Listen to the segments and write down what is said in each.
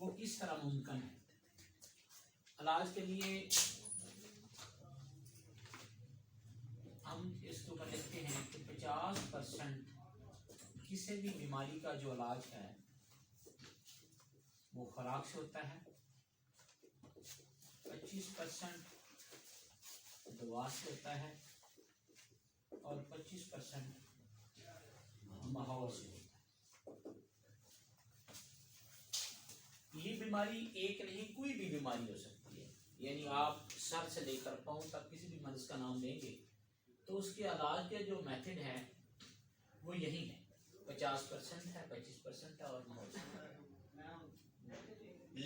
وہ کس طرح ممکن ہے. علاج کے لیے ہم اس کے اوپر لکھتے ہیں کہ 50% کسی بھی بیماری کا جو علاج ہے وہ خوراک سے ہوتا ہے, 25% دوا سے ہوتا ہے اور 25% ماحول سے ہوتا ہے. یہ بیماری ایک نہیں کوئی بھی بیماری ہو سکتی ہے, یعنی آپ سر سے لے کر پاؤں تک کسی بھی مرض کا نام لیں گے تو اس کے علاج کا جو میتھڈ ہے وہ یہی ہے, 50% ہے, 25% ہے اور ماحول سے ہے.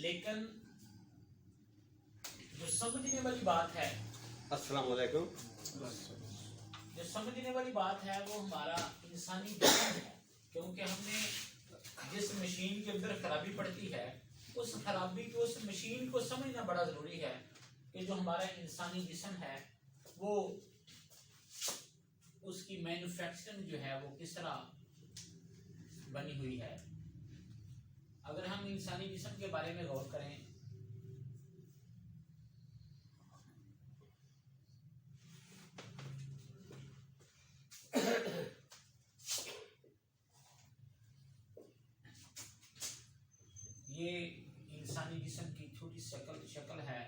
لیکن جو سمجھنے والی بات ہے, السلام علیکم, جو سمجھنے والی بات ہے وہ ہمارا انسانی جسم ہے, کیونکہ ہم نے جس مشین کے اندر خرابی پڑتی ہے اس خرابی کو, اس مشین کو سمجھنا بڑا ضروری ہے کہ جو ہمارا انسانی جسم ہے وہ اس کی مینوفیکچرنگ جو ہے وہ کس طرح بنی ہوئی ہے. اگر ہم انسانی جسم کے بارے میں غور کریں یہ انسانی جسم کی چھوٹی شکل ہے,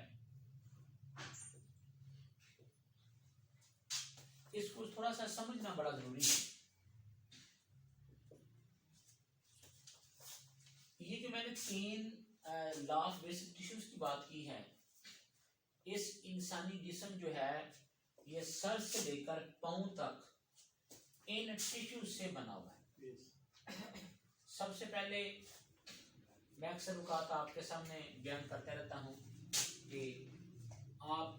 اس کو تھوڑا سا سمجھنا بڑا ضروری ہے. یہ جو میں نے 3 لا آف بیسک ٹیشوز کی بات کی ہے, اس انسانی جسم جو ہے یہ سر سے لے کر پاؤں تک ان ٹیشوز سے بنا ہوا ہے. سب سے پہلے میں اکثر اوقات آپ کے سامنے بیان کرتا رہتا ہوں کہ آپ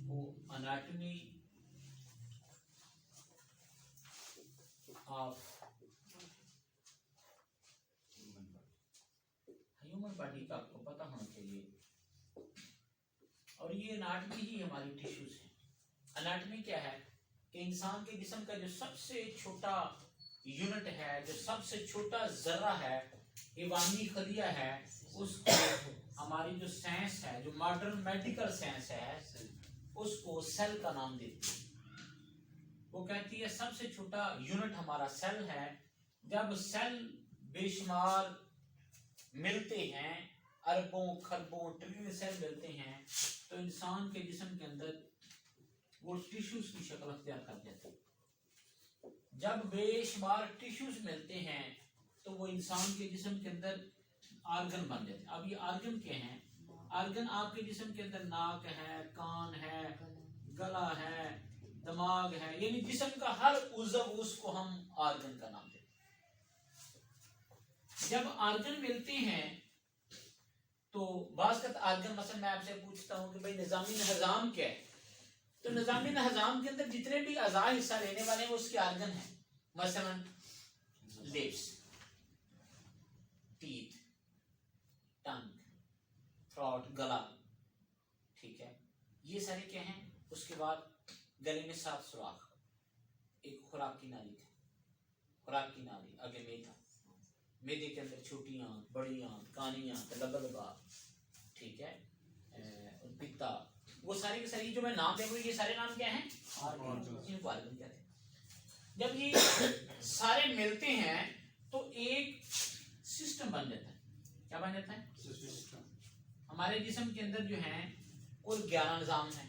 کو اناٹمی آف ہیومن باڈی کا آپ کو پتہ ہونا چاہیے, اور یہ اناٹمی ہی ہماری ٹیشوز ہیں. اناٹمی کیا ہے کہ انسان کے جسم کا جو سب سے چھوٹا یونٹ ہے, جو سب سے چھوٹا ذرہ ہے, ایوانی خلیہ ہے, اس کو ہماری جو سائنس ہے, جو ماڈرن میڈیکل سائنس ہے, اس کو سیل کا نام دیتی ہے. وہ کہتی ہے سب سے چھوٹا یونٹ ہمارا سیل ہے. جب سیل بے شمار ملتے ہیں, اربوں خربوں ٹریلین سیل ملتے ہیں, تو انسان کے جسم کے اندر وہ ٹیشوز کی شکل اختیار کر جاتے ہیں. جب بے شمار ٹیشوز ملتے ہیں تو وہ انسان کے جسم کے اندر آرگن بن جاتے ہیں. اب یہ آرگن کیا ہیں؟ آرگن آپ کے جسم کے اندر ناک ہے, کان ہے, گلا ہے, دماغ ہے, یعنی جسم کا ہر عضو اس کو ہم آرگن کا نام دیتے ہیں. جب آرگن ملتے ہیں تو بعض کا آرگن, مثلا میں آپ سے پوچھتا ہوں کہ بھئی نظامی نظام کیا ہے, تو نظامی نظام کے اندر جتنے بھی اعضاء حصہ لینے والے ہیں وہ اس کے آرگن ہیں. مثلا لیپس, ٹیتھ, ٹنگ, تھروٹ, گلا, ٹھیک ہے, یہ سارے کیا ہیں. اس کے بعد گلے میں 7 سوراخ, ایک خوراک کی نالی ہے, خوراک کی نالی, آگے میدا, میدے کے اندر چھوٹی آنت, بڑی آنت, کانی آنت, لبا, ٹھیک ہے, پتا, وہ سارے کے سارے جو میں نام دے رہا ہوں یہ سارے نام کیا ہیں؟ ان کو آرگن کہتے ہیں. جب یہ سارے ملتے ہیں تو ایک سسٹم بن جاتا ہے. کیا بن جاتا ہے؟ ہمارے جسم کے اندر جو ہیں کل 11 نظام ہیں.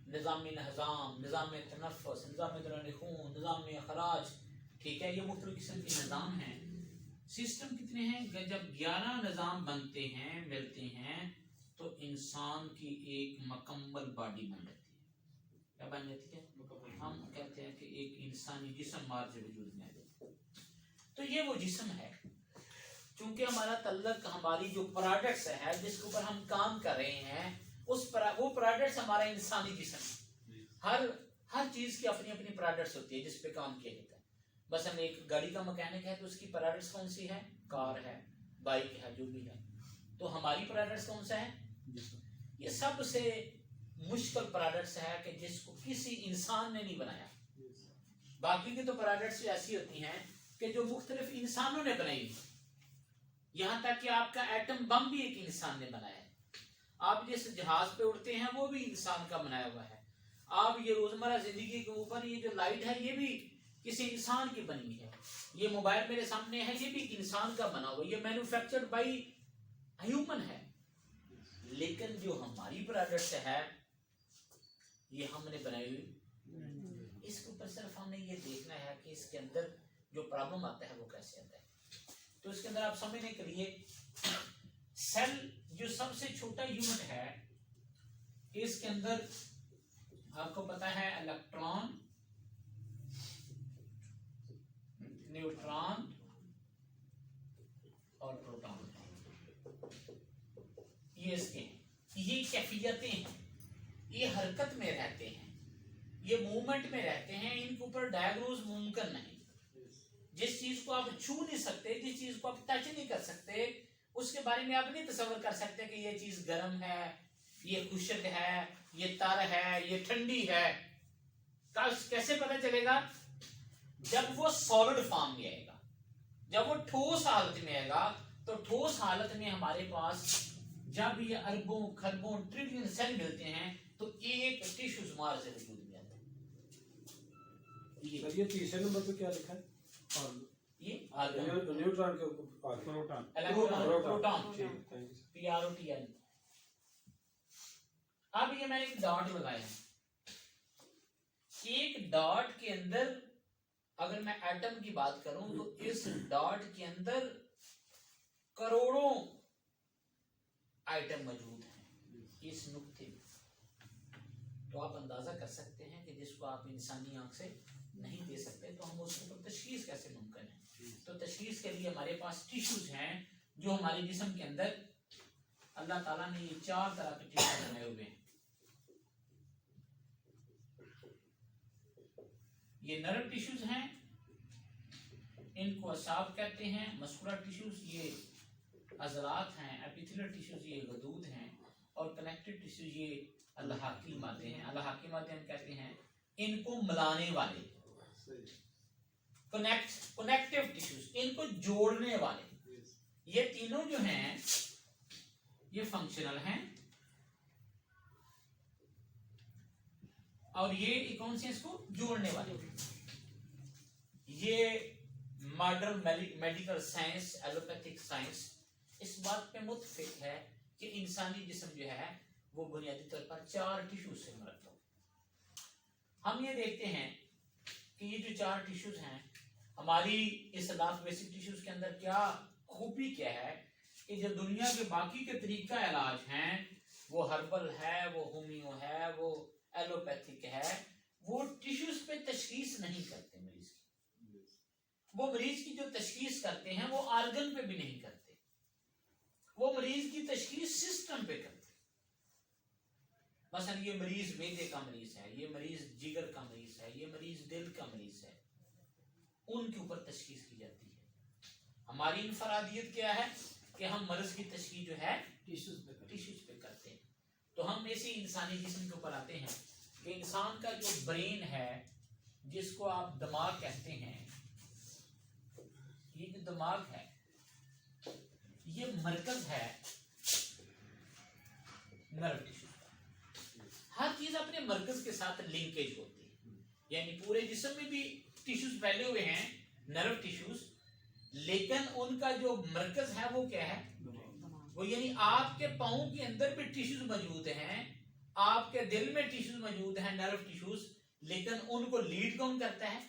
نظام نظام, نظام تنفس, نظام دوران خون, نظام اخراج, ٹھیک ہے, یہ مختلف قسم کے نظام ہیں. سسٹم کتنے ہیں؟ جب 11 نظام بنتے ہیں, ملتے ہیں, تو انسان کی ایک مکمل باڈی بن جاتی ہے. کیا بن جاتی ہے؟ ہم کہتے ہیں کہ ایک انسانی جسم مارج وجود میں آ جاتا ہے. تو یہ وہ جسم ہے. چونکہ ہمارا تعلق ہماری جو پروڈکٹس ہے جس کے اوپر ہم کام کر رہے ہیں وہ پروڈکٹس ہمارا انسانی جسم ہے. ہر چیز کی اپنی اپنی پروڈکٹس ہوتی ہے جس پہ کام کیا جاتا ہے. مثلا ایک گاڑی کا مکینک ہے تو اس کی پروڈکٹس کون سی ہے؟ کار ہے, بائک ہے, جو بھی ہے. تو ہماری پروڈکٹس کون سا ہے؟ یہ سب سے مشکل پروڈکٹس ہے کہ جس کو کسی انسان نے نہیں بنایا. باقی کی تو پروڈکٹس ایسی ہوتی ہیں کہ جو مختلف انسانوں نے بنائی. یہاں تک کہ آپ کا ایٹم بم بھی ایک انسان نے بنایا ہے. آپ جس جہاز پہ اڑتے ہیں وہ بھی انسان کا بنایا ہوا ہے. آپ یہ روزمرہ زندگی کے اوپر یہ جو لائٹ ہے یہ بھی کسی انسان کی بنی ہے. یہ موبائل میرے سامنے ہے یہ بھی ایک انسان کا بنا ہوا, یہ مینوفیکچرڈ بائی ہیومن ہے. لیکن جو ہماری پروڈکٹ ہے یہ ہم نے بنائی ہوئی. اس کے اوپر صرف ہم نے یہ دیکھنا ہے کہ اس کے اندر جو پرابلم آتا ہے وہ کیسے آتا ہے. تو اس کے اندر آپ سمجھنے کے لیے سیل جو سب سے چھوٹا یونٹ ہے اس کے اندر آپ کو پتا ہے الیکٹران, نیوٹران اور پروٹون, یہ اس کے ہیں. یہ کیفیتیں ہیں, یہ حرکت میں رہتے ہیں, یہ موومنٹ میں رہتے ہیں. ان کے اوپر ڈائگنوز ممکن نہیں. جس چیز کو آپ چھو نہیں سکتے, جس چیز کو آپ ٹچ نہیں کر سکتے, اس کے بارے میں آپ نہیں تصور کر سکتے کہ یہ چیز گرم ہے, یہ خشک ہے, یہ تر ہے, یہ ٹھنڈی ہے. کیسے پتہ چلے گا؟ جب وہ سالڈ فارم میں آئے گا, جب وہ ٹھوس حالت میں آئے گا. تو ٹھوس حالت میں ہمارے پاس جب یہ اربوں خربوں ٹریلین سیل ملتے ہیں تو ایک ٹیشو شمار سے وجود میں آتا ہے. یہ تیسرے نمبر پہ کیا لکھا ہے؟ یہ نیوٹران کے اوپر پروٹون, PROTON. اب یہ میں نے ایک ڈاٹ لگایا ہے. ایک ڈاٹ کے اندر اگر میں ایٹم کی بات کروں تو اس ڈاٹ کے اندر کروڑوں آئٹم موجود ہیں اس نقطے میں. تو آپ اندازہ کر سکتے ہیں کہ جس کو آپ انسانی آنکھ سے نہیں دے سکتے تو ہم اس کے اوپر تشخیص کیسے ممکن ہے. تو تشخیص کے لیے ہمارے پاس ٹیشوز ہیں جو ہمارے جسم کے اندر اللہ تعالیٰ نے یہ 4 طرح کے ٹیشوز بنائے ہوئے ہیں. یہ نرو ٹیشوز ہیں, ان کو اعصاب کہتے ہیں. مسکولر ٹیشوز یہ عضلات ہیں. ایپیتھیلر ٹیشوز یہ غدود ہیں. اور کنیکٹڈ ٹیشوز یہ الحاقی مادے ہیں. الحاقی مادے ہم کہتے ہیں ان کو ملانے والے. کنیکٹیو ٹیشوز ان کو جوڑنے والے. یہ تینوں جو ہیں یہ فنکشنل ہیں. اور یہ کون سے اس کو جوڑنے والے. یہ modern medical science, allopathic science اس بات پہ متفق ہے کہ انسانی جسم جو ہے وہ بنیادی طور پر 4 ٹیشو سے مرکب. ہم یہ دیکھتے ہیں کہ یہ جو 4 ٹیشوز ہیں ہماری اس لاف بیسک ٹیشوز کے اندر کیا خوبی کیا ہے کہ جو دنیا کے باقی کے طریقہ علاج ہیں وہ ہربل ہے, وہ ہومیو ہے, وہ ایلوپیتھک ہے, وہ ٹیشوز پہ تشخیص نہیں کرتے مریض کی. وہ مریض کی جو تشخیص کرتے ہیں وہ آرگن پہ بھی نہیں کرتے, وہ مریض کی تشخیص سسٹم پہ کرتے. مثلا یہ مریض معدے کا مریض ہے, یہ مریض جگر کا مریض ہے, یہ مریض دل کا مریض ہے, ان کے اوپر تشخیص کی جاتی ہے. ہماری انفرادیت کیا ہے کہ ہم مرض کی تشخیص جو ہے ٹیشوز پہ کرتے ہیں. تو ہم ایسی انسانی جسم کے اوپر آتے ہیں کہ انسان کا جو برین ہے جس کو آپ دماغ کہتے ہیں, یہ جو دماغ ہے یہ مرکز ہے نرو ٹیشو کا. ہر چیز اپنے مرکز کے ساتھ لنکیج ہوتی ہے. یعنی پورے جسم میں بھی ٹیشوز پھیلے ہوئے ہیں نرو ٹیشوز, لیکن ان کا جو مرکز ہے وہ کیا ہے, وہ یعنی آپ کے پاؤں کے اندر بھی ٹیشوز موجود ہیں, آپ کے دل میں ٹیشوز موجود ہیں نرو ٹیشوز, لیکن ان کو لیڈ کون کرتا ہے؟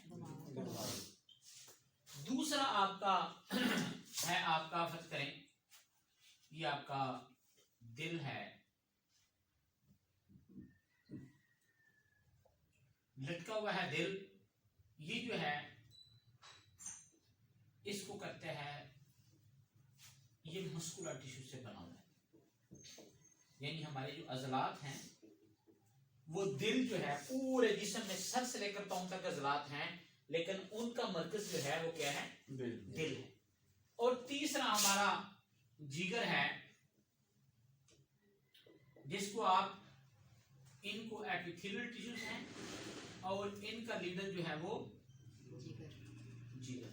دوسرا آپ کا ہے, آپ کا فرض کریں یہ آپ کا دل ہے, لٹکا ہوا ہے دل, یہ جو ہے اس کو کرتے ہیں, یہ مسکولر ٹیشو سے بنا ہوا ہے. یعنی ہمارے جو عضلات ہیں وہ دل جو ہے پورے جسم میں سر سے لے کر پاؤں تک عضلات ہیں, لیکن ان کا مرکز جو ہے وہ کیا ہے؟ دل ہے. اور تیسرا ہمارا جگر ہے جس کو آپ ان کو ایپیتھیلر ٹیشوز ہیں اور ان کا لیڈر جو ہے وہ جگر.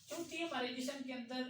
چونکہ ہمارے جسم کے اندر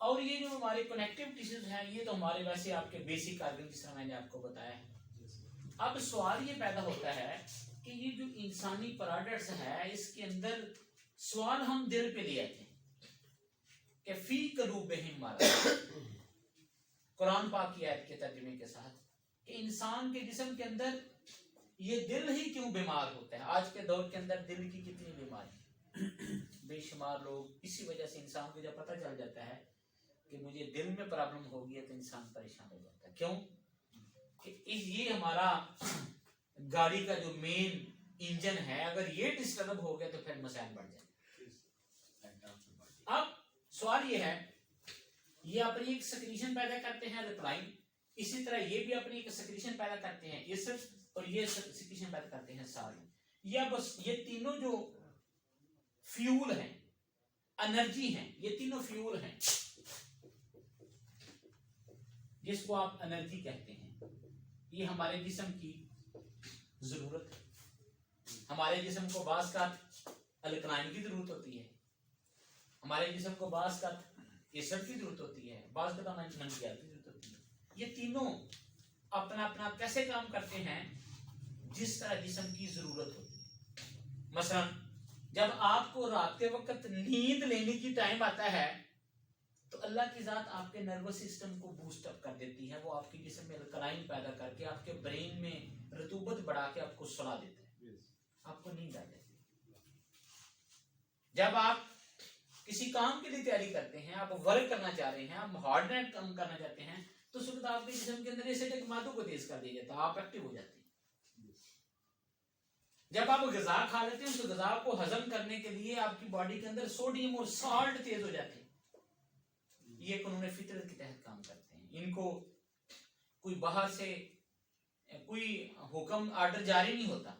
اور یہ جو ہمارے کنیکٹیو ٹیشوز ہیں یہ تو ہمارے ویسے آپ کے بیسک آرگن جس طرح میں نے آپ کو بتایا ہے. اب سوال یہ پیدا ہوتا ہے کہ یہ جو انسانی پروڈکٹس ہے اس کے اندر سوال ہم دل پہ لے آتے ہیں کہ فی قلوبہم مرض، قرآن پاک کی آیت کے ترجمے کے ساتھ، کہ انسان کے جسم کے اندر یہ دل ہی کیوں بیمار ہوتا ہے. آج کے دور کے اندر دل کی کتنی بیماری، بے شمار لوگ اسی وجہ سے انسان کو جب پتہ چل جاتا ہے کہ مجھے دل میں پرابلم ہو گئی ہے تو انسان پریشان ہو جاتا ہے. کیوں کہ یہ ہمارا گاڑی کا جو مین انجن ہے اگر یہ ڈسٹرب ہو گیا تو پھر مسائل بڑھ جائیں. اب سوال یہ ہے، یہ اپنی ایک سیکریشن پیدا کرتے ہیں الکلائن، اسی طرح یہ بھی اپنی ایک سیکریشن پیدا کرتے ہیں ایسڈ، اور یہ سیکریشن پیدا کرتے ہیں سالن. یہ تینوں جو فیول ہیں، انرجی ہیں، یہ تینوں فیول ہیں جس کو آپ انرجی کہتے ہیں. یہ ہمارے جسم کی ضرورت ہے. ہمارے جسم کو بعض کا الکلائن کی ضرورت ہوتی ہے، ہمارے جسم کو بعض کا ایسڈ کی ضرورت ہوتی ہے، بعض کا منشیات کی ضرورت ہوتی ہے. یہ تینوں اپنا اپنا کیسے کام کرتے ہیں؟ جس طرح جسم کی ضرورت ہوتی ہے. مثلا جب آپ کو رات کے وقت نیند لینے کی ٹائم آتا ہے تو اللہ کی ذات آپ کے نروس سسٹم کو بوسٹ اپ کر دیتی ہے، وہ آپ کے جسم میں الکلائن پیدا کر کے آپ کے برین میں رطوبت بڑھا کے آپ کو سلا دیتا ہے، آپ کو نیند آ جاتی ہے. جب آپ کسی کام کے لیے تیاری کرتے ہیں، آپ ورک کرنا چاہ رہے ہیں، آپ ہارڈ نیٹ کام کرنا چاہتے ہیں تو اس وقت آپ کے جسم کے اندر ایسیٹک مادوں کو تیز کر دیا جاتا ہے، آپ ایکٹیو ہو جاتے ہیں. جب آپ غذا کھا لیتے ہیں تو غذا کو ہضم کرنے کے لیے آپ کی باڈی کے اندر سوڈیم اور سالٹ تیز ہو جاتے ہیں. یہ قانون فطرت کے تحت کام کرتے ہیں. ان کو کوئی باہر سے کوئی حکم آرڈر جاری نہیں ہوتا.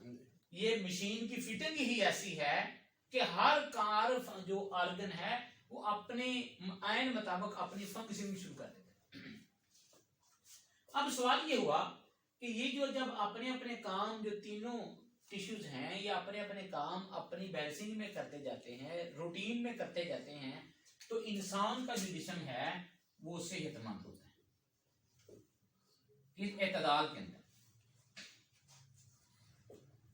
یہ مشین کی فٹنگ ہی ایسی ہے کہ ہر کار جو آرگن ہے وہ اپنے عین مطابق اپنی فنکشن شروع کر دیتا ہے. اب سوال یہ ہوا کہ یہ جو جب اپنے اپنے کام جو تینوں ٹیشوز ہیں یہ اپنے اپنے کام اپنی بیلنسنگ میں کرتے جاتے ہیں، روٹین میں کرتے جاتے ہیں، تو انسان کا جو جسم ہے وہ صحت مند ہوتا ہے اس اعتدال کے اندر.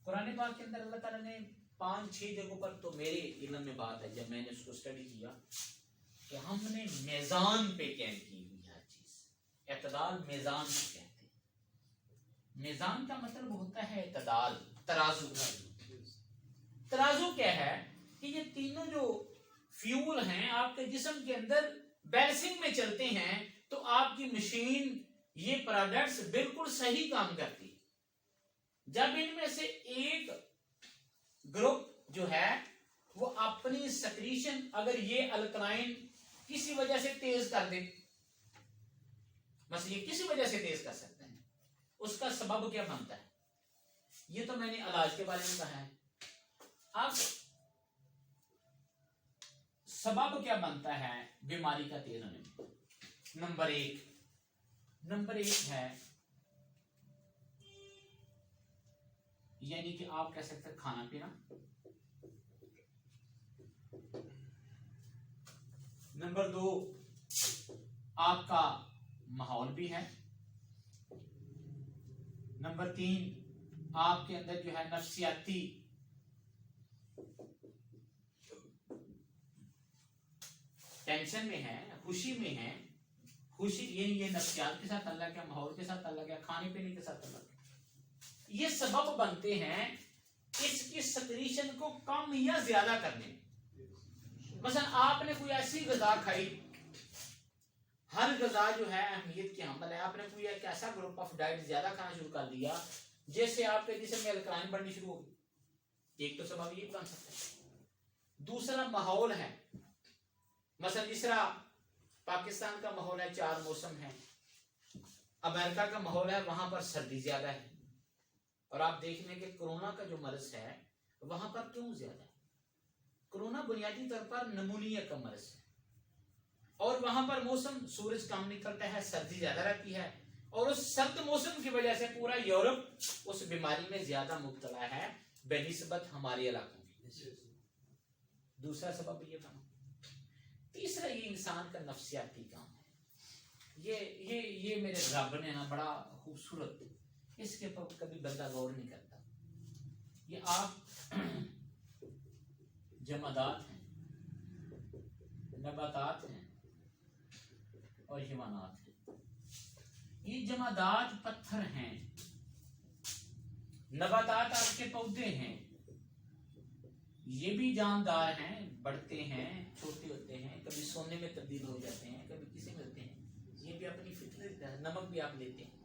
قرآن پاک کے اندر اللہ تعالیٰ نے 5-6 جگہوں پر، تو میرے علم میں بات ہے جب میں نے اس کو اسٹڈی کیا کہ ہم نے میزان پہ قائم کی ہوئی ہر چیز. اعتدال میزان کو کہتے ہیں. میزان کا مطلب ہوتا ہے اعتدال، ترازو. ترازو کیا ہے کہ یہ تینوں جو فیول ہیں آپ کے جسم کے اندر بیلنسنگ میں چلتے ہیں تو آپ کی مشین یہ پروڈکٹس بالکل صحیح کام کرتی. جب ان میں سے ایک گروپ جو ہے وہ اپنی سکریشن اگر یہ الکلائن کسی وجہ سے تیز کر دے، مثلا یہ کسی وجہ سے تیز کر سکتے ہیں، اس کا سبب کیا بنتا ہے؟ یہ تو میں نے علاج کے بارے میں کہا ہے. اب سبب کیا بنتا ہے بیماری کا تیز ہونے میں؟ نمبر ایک ہے یعنی کہ آپ کہہ سکتے ہیں کھانا پینا. نمبر 2 آپ کا ماحول بھی ہے. نمبر 3 آپ کے اندر جو ہے نفسیاتی ٹینشن میں ہے، خوشی میں ہے. خوشی یہ نفسیات کے ساتھ اللہ کا، ماحول کے ساتھ اللہ کا، کھانے پینے کے ساتھ اللہ کا. یہ سبب بنتے ہیں اس کی سکریشن کو کم یا زیادہ کرنے. مثلا آپ نے کوئی ایسی غذا کھائی، ہر غذا جو ہے اہمیت کی حامل ہے، آپ نے کوئی ایک ایسا گروپ آف ڈائٹ زیادہ کھانا شروع کر دیا جیسے آپ کے جسم میں الکلائن بڑھنی شروع ہو گئی. ایک تو سبب یہ بن سکتا ہے. دوسرا ماحول ہے. مثلا جس طرح پاکستان کا ماحول ہے 4 موسم ہے، امریکہ کا ماحول ہے وہاں پر سردی زیادہ ہے، اور آپ دیکھ لیں کہ کورونا کا جو مرض ہے وہاں پر کیوں زیادہ ہے؟ کورونا بنیادی طور پر نمونیا کا مرض ہے، اور وہاں پر موسم سورج کم نکلتا ہے، سردی زیادہ رہتی ہے، اور اس سرد موسم کی وجہ سے پورا یورپ اس بیماری میں زیادہ مبتلا ہے بنسبت ہمارے علاقوں کی. دوسرا سبب یہ تھا. تیسرا یہ انسان کا نفسیاتی کام ہے. یہ میرے رب نے نا بڑا خوبصورت، اس کے پر کبھی بندہ غور نہیں کرتا. یہ آپ جمادات ہیں، نباتات ہیں اور حیوانات ہیں. یہ جمادات پتھر ہیں، نباتات آپ کے پودے ہیں، یہ بھی جاندار ہیں، بڑھتے ہیں، چھوٹے ہوتے ہیں، کبھی سونے میں تبدیل ہو جاتے ہیں، کبھی کسی میں ہوتے ہیں. یہ بھی اپنی فطرت ہے. نمک بھی آپ لیتے ہیں،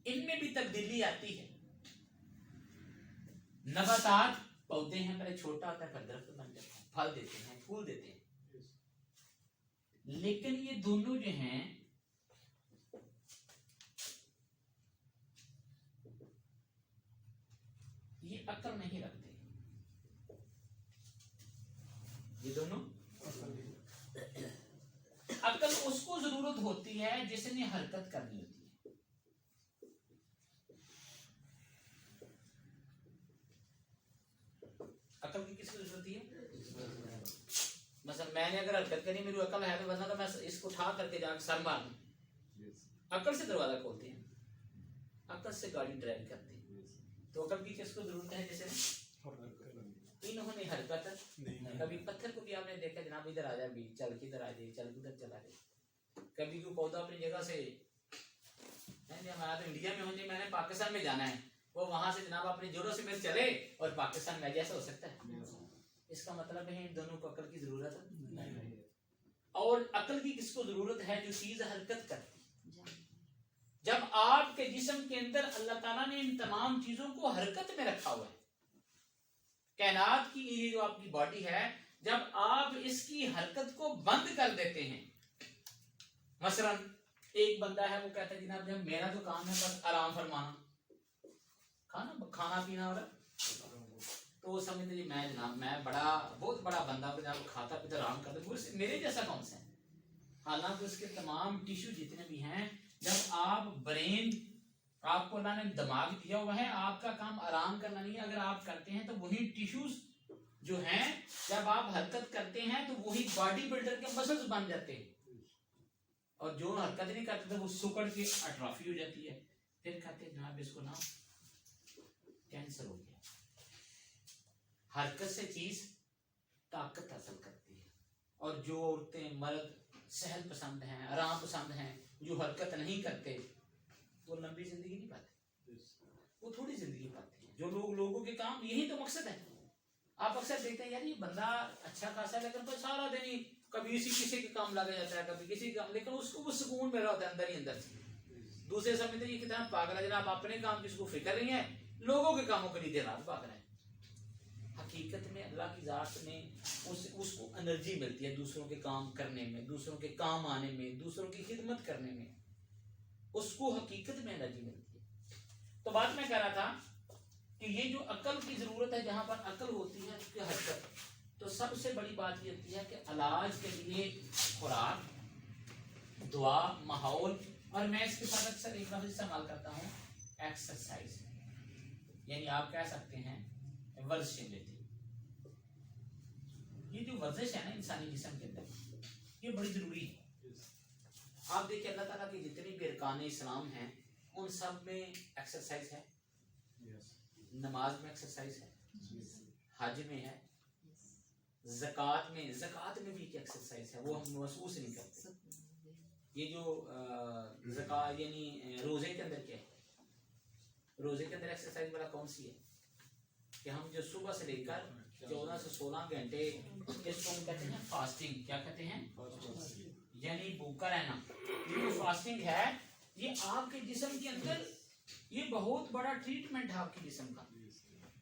ان میں بھی تبدیلی آتی ہے. نباتات پودے ہیں، پہلے چھوٹا ہوتا ہے پھر درخت بن جاتا ہے، پھل دیتے ہیں، پھول دیتے ہیں. لیکن یہ دونوں جو ہیں یہ عقل نہیں رکھتے. یہ دونوں عقل اس کو ضرورت ہوتی ہے جس نے حرکت کرنی ہوتی ہے. عقل کی کس کو ضرورت ہے؟ مثلا میں نے اگر حرکت کرنی، میری عقل ہے تو ورنہ تو میں اس کو اٹھا کر کے جا کے سر مار دوں. عقل سے دروازہ کھولتے ہیں، عقل سے گاڑی ڈرائیو کرتے ہیں. تو عقل کی کس کو ضرورت ہے؟ جیسے انہوں نے حرکت کبھی پتھر کو بھی آپ نے دیکھا جناب ادھر آ جائے بھی چل کے ادھر آ جائے، چل کے ادھر چلا جائے. کبھی کوئی پودا اپنی جگہ سے، ہمارا تو انڈیا میں ہونے، میں نے پاکستان میں جانا ہے، وہ وہاں سے جناب اپنی جوڑوں سے میں چلے اور پاکستان میں جیسا ہو سکتا ہے. اس کا مطلب ہے ان دونوں کو عقل کی ضرورت نہیں. اور عقل کی کس کو ضرورت ہے؟ جو چیز حرکت کرتی. جب آپ کے جسم کے اندر اللہ تعالیٰ نے ان تمام چیزوں کو حرکت میں رکھا ہوا ہے، کائنات کی یہ جو آپ کی باڈی ہے، جب آپ اس کی حرکت کو بند کر دیتے ہیں، مثلا ایک بندہ ہے وہ کہتا ہے جناب جب میرا تو کام ہے بس آرام فرمانا، کھانا پینا اور تو وہ سمجھتے جی میں جناب میں بہت بڑا بندہ ہوں، جناب کھاتا پیتا آرام کرتا ہوں، میرے جیسا کون سا ہے. حالانکہ اس کے تمام ٹیشو جتنے بھی ہیں، جب آپ برین، آپ کو اللہ نے دماغ دیا ہوا ہے، آپ کا کام آرام کرنا نہیں ہے. اگر آپ کرتے ہیں تو وہی ٹیشوز جو ہیں جب آپ حرکت کرتے ہیں تو وہی باڈی بلڈر کے مسلز بن جاتے ہیں، اور جو حرکت نہیں کرتے تو وہ سکڑ کے اٹرافی ہو جاتی ہے. پھر کہتے ہیں جناب اس کو نا کینسر ہو گیا. حرکت سے چیز طاقت حاصل کرتی ہے. اور جو عورتیں مرد صحت پسند ہیں، آرام پسند ہیں، جو حرکت نہیں کرتے، وہ لمبی زندگی نہیں پاتے، وہ تھوڑی زندگی پاتے ہیں. جو لوگوں کے کام، یہی تو مقصد ہے. آپ اکثر دیکھتے ہیں یار یہ بندہ اچھا خاصا ہے لیکن تو سارا دن ہی کبھی کسی کے کام لگا جاتا ہے، کبھی کسی کے کام، لیکن اس کو وہ سکون مل رہا ہوتا ہے اندر ہی اندر سے. دوسرے سمجھتے ہیں یہ کتنا پاگل ہے جناب، اپنے کام کی اس کو فکر نہیں ہے، لوگوں کے کاموں کے لیے دن رات بھاگ رہے ہیں. حقیقت میں اللہ کی ذات میں اس کو انرجی ملتی ہے دوسروں کے کام کرنے میں، دوسروں کے کام آنے میں، دوسروں کی خدمت کرنے میں، اس کو حقیقت میں انرجی ملتی ہے. تو بات میں کہہ رہا تھا کہ یہ جو عقل کی ضرورت ہے، جہاں پر عقل ہوتی ہے اس کی حرکت، تو سب سے بڑی بات یہ ہوتی ہے کہ علاج کے لیے خوراک، دعا، ماحول، اور میں اس کے ساتھ اکثر ایک لفظ استعمال کرتا ہوں ایکسرسائز. یعنی آپ کہہ سکتے ہیں ورزشیں لیتے. یہ جو ورزش ہے نا انسانی جسم کے اندر، یہ بڑی ضروری ہے. آپ دیکھیں اللہ تعالیٰ کے جتنے بھی ارکان اسلام ہیں ان سب میں ایکسرسائز ہے. نماز میں ایکسرسائز ہے، حج میں ہے، زکوٰۃ میں بھی ایک ایکسرسائز ہے، وہ ہم محسوس نہیں کرتے. یہ جو زکوٰۃ یعنی روزے کے اندر کیا ہے؟ روزے کے اندر ایکسرسائز والا کون سی ہے کہ ہم جو صبح سے لے کر 14 سے 16 گھنٹے اس کو ہم کہتے ہیں فاسٹنگ. کیا کہتے ہیں؟ یعنی بھوکا رہنا. یہ جو فاسٹنگ ہے یہ آپ کے جسم کے اندر یہ بہت بڑا ٹریٹمنٹ ہے آپ کے جسم کا،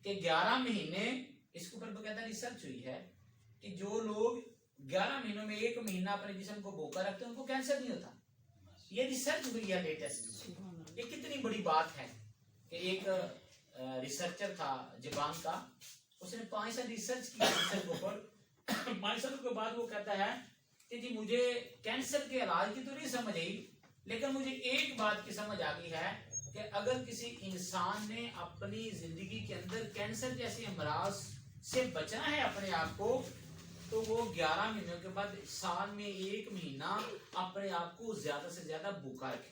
کہ 11 مہینے اس کے اوپر باقاعدہ ریسرچ ہوئی ہے کہ جو لوگ 11 مہینوں میں 1 مہینہ اپنے جسم کو بھوکا رکھتے ہیں ان کو کینسر نہیں ہوتا. یہ ریسرچ ہوئی ہے لیٹسٹ. یہ کتنی بڑی بات ہے کہ ایک ریسرچر تھا جاپان کا، اس نے 5 سال ریسرچ کی کینسر کے اوپر. 5 سال کے بعد وہ کہتا ہے کہ جی مجھے کینسر کے علاج کی تو نہیں سمجھ آئی، لیکن مجھے ایک بات کی سمجھ آ گئی ہے کہ اگر کسی انسان نے اپنی زندگی کے اندر کینسر جیسے امراض سے بچنا ہے اپنے آپ کو، تو وہ 11 مہینوں کے بعد سال میں 1 مہینہ اپنے آپ کو زیادہ سے زیادہ بھوکا رکھے.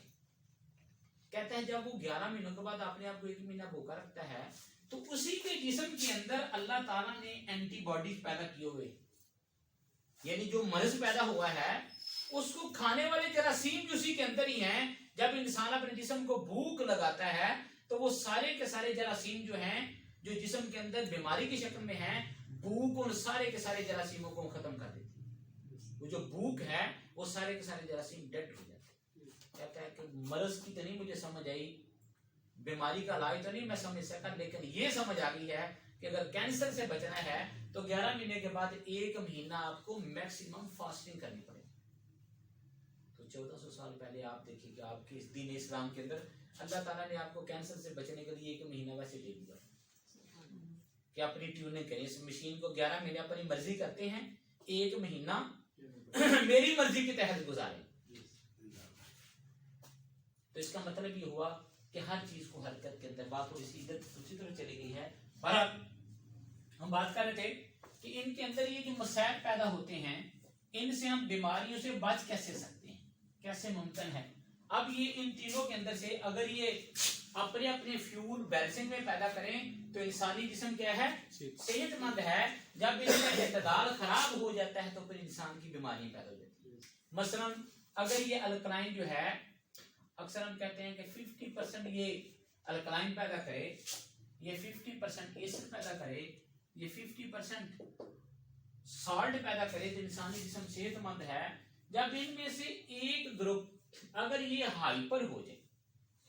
کہتے ہیں جب وہ 11 مہینوں کے بعد اپنے آپ کو 1 مہینہ بھوکا رکھتا ہے تو اسی کے جسم کے اندر اللہ تعالیٰ نے اینٹی باڈیز پیدا کیے ہوئے, یعنی جو مرض پیدا ہوا ہے اس کو کھانے والے جراثیم جو اسی کے اندر ہی ہیں. جب انسان اپنے جسم کو بھوک لگاتا ہے تو وہ سارے کے سارے جراثیم جو ہیں جو جسم کے اندر بیماری کی شکل میں ہیں, بھوک ان سارے کے سارے جراثیموں کو ختم کر دیتی ہے. وہ جو بھوک ہے وہ سارے کے سارے جراثیم ڈیڈ ہو جاتے ہیں. کہتا ہے کہ مرض کی تو نہیں مجھے سمجھ آئی, بیماری کا علاج تو نہیں میں سمجھ سکا, لیکن یہ سمجھ آ گئی ہے کہ اگر کینسر سے بچنا ہے تو 11 مہینے کے بعد 1 مہینہ آپ کو میکسیمم فاسٹنگ کرنی پڑے. تو 1400 سال پہلے آپ دیکھیں کہ آپ کے اس دین اسلام کے اندر اللہ تعالیٰ نے آپ کو کینسر سے بچنے کے لیے 1 مہینہ ویسے دے دیا کہ اپنی ٹیوننگ کریں. اس مشین کو 11 مہینے اپنی مرضی کرتے ہیں, 1 مہینہ میری مرضی کے تحت گزاریں. تو اس کا مطلب یہ ہوا کہ ہر چیز کو حرکت کے اندر بات اسی عدت اسی طرح چلی گئی ہے. بہرحال ہم بات کر رہے تھے کہ ان کے اندر یہ جو مسائل پیدا ہوتے ہیں ان سے ہم بیماریوں سے بچ کیسے سکتے ہیں, کیسے ممکن ہے. اب یہ ان تینوں کے اندر سے اگر یہ اپنے اپنے فیول بیلنسنگ میں پیدا کریں تو انسانی جسم کیا ہے, صحت مند ہے. جب اس کا اعتدال خراب ہو جاتا ہے تو پھر انسان کی بیماریاں پیدا ہو جاتی ہیں. مثلا اگر یہ الکلائن جو ہے, اکثر ہم کہتے ہیں کہ 50% یہ الکلائن پیدا کرے, یہ 50% ایسڈ پیدا کرے, یہ 50% سالٹ پیدا کرے تو انسانی جسم صحت مند ہے. جب ان میں سے ایک گروپ اگر یہ ہائپر ہو جائے,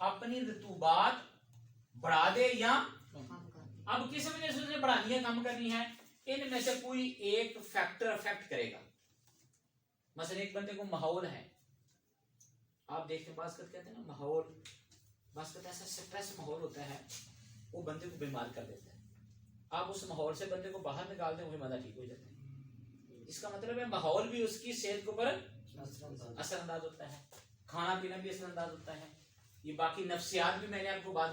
اپنی رطوبات بڑھا دے یا اب کس وجہ سے اسے بڑھانی ہے کم کرنی ہے, ان میں سے کوئی ایک فیکٹر افیکٹ کرے گا. مثلا ایک بندے کو ماحول ہے, آپ دیکھتے ہیں بعض کہتے ہیں نا ماحول, بعض کہتے ہیں ایسا سٹریس ماحول ہوتا ہے وہ بندے کو بیمار کر دیتا ہے. آپ اس ماحول سے بندے کو باہر نکال دیں وہ بندہ ٹھیک ہو جاتا ہے. اس کا مطلب ہے ماحول بھی اس کی صحت کے اوپر اثر انداز ہوتا ہے, کھانا پینا بھی اثر انداز ہوتا ہے. یہ باقی نفسیات بھی میں نے آپ کو بات